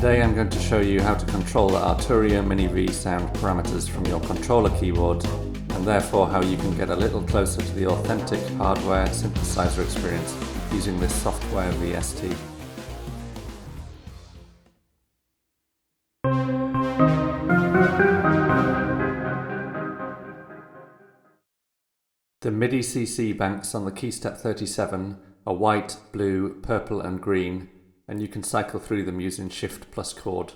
Today I'm going to show you how to control the Arturia Mini V sound parameters from your controller keyboard, and therefore how you can get a little closer to the authentic hardware synthesizer experience using this software VST. The MIDI CC banks on the Keystep 37 are white, blue, purple and green, and you can cycle through them using Shift plus chord.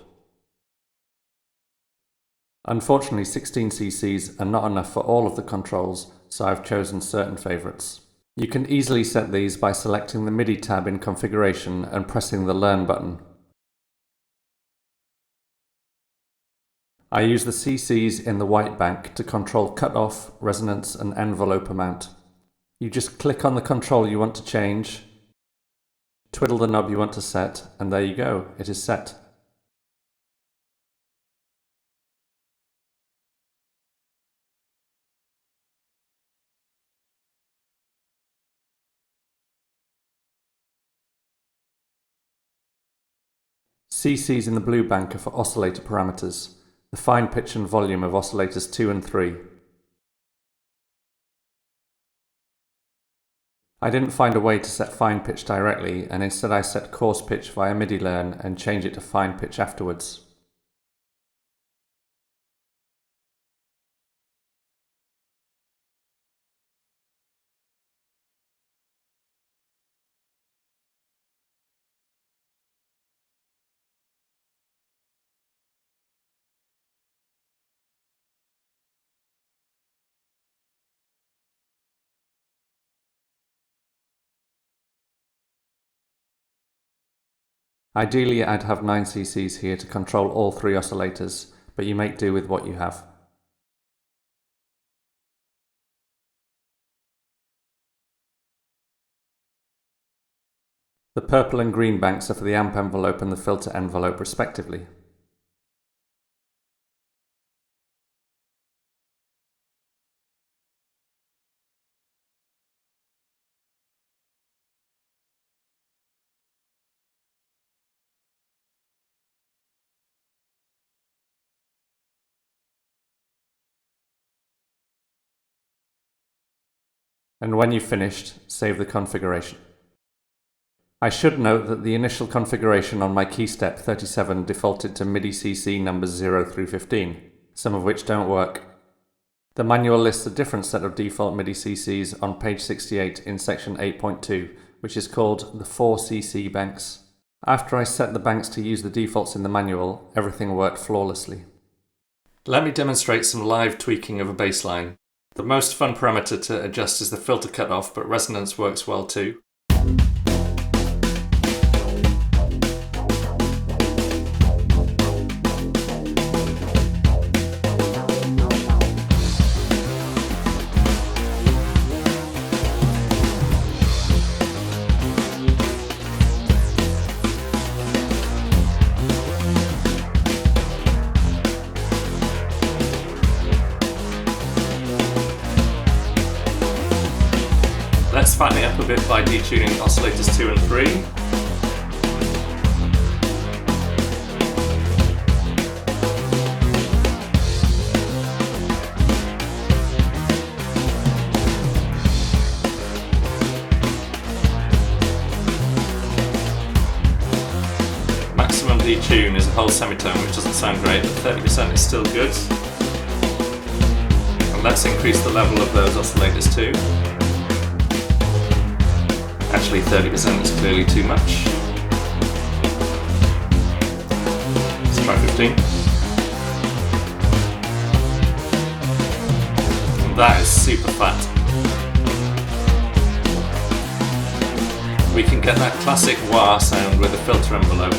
Unfortunately, 16 cc's are not enough for all of the controls, so I've chosen certain favourites. You can easily set these by selecting the MIDI tab in configuration and pressing the Learn button. I use the CC's in the white bank to control cutoff, resonance and envelope amount. You just click on the control you want to change, twiddle the knob you want to set, and there you go, it is set. CC's in the blue bank are for oscillator parameters, the fine pitch and volume of oscillators 2 and 3. I didn't find a way to set fine pitch directly, and instead I set coarse pitch via MIDI Learn and change it to fine pitch afterwards. Ideally, I'd have 9 cc's here to control all 3 oscillators, but you make do with what you have. The purple and green banks are for the amp envelope and the filter envelope respectively. And when you've finished, save the configuration. I should note that the initial configuration on my Keystep 37 defaulted to MIDI CC numbers 0 through 15, some of which don't work. The manual lists a different set of default MIDI CCs on page 68 in section 8.2, which is called the 4 CC banks. After I set the banks to use the defaults in the manual, everything worked flawlessly. Let me demonstrate some live tweaking of a bass line. The most fun parameter to adjust is the filter cutoff, but resonance works well too. Let's fatten it up a bit by detuning oscillators 2 and 3. Maximum detune is a whole semitone, which doesn't sound great, but 30% is still good. And let's increase the level of those oscillators too. Actually, 30% is clearly too much. Let's try 15. And that is super fat. We can get that classic wah sound with the filter envelope.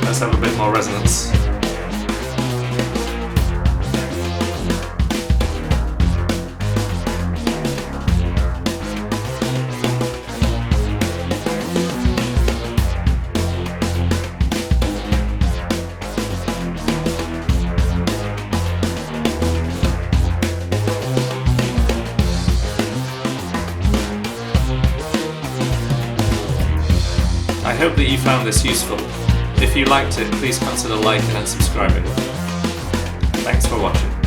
Let's have a bit more resonance. hope that you found this useful. If you liked it, please consider liking and subscribing. Thanks for watching.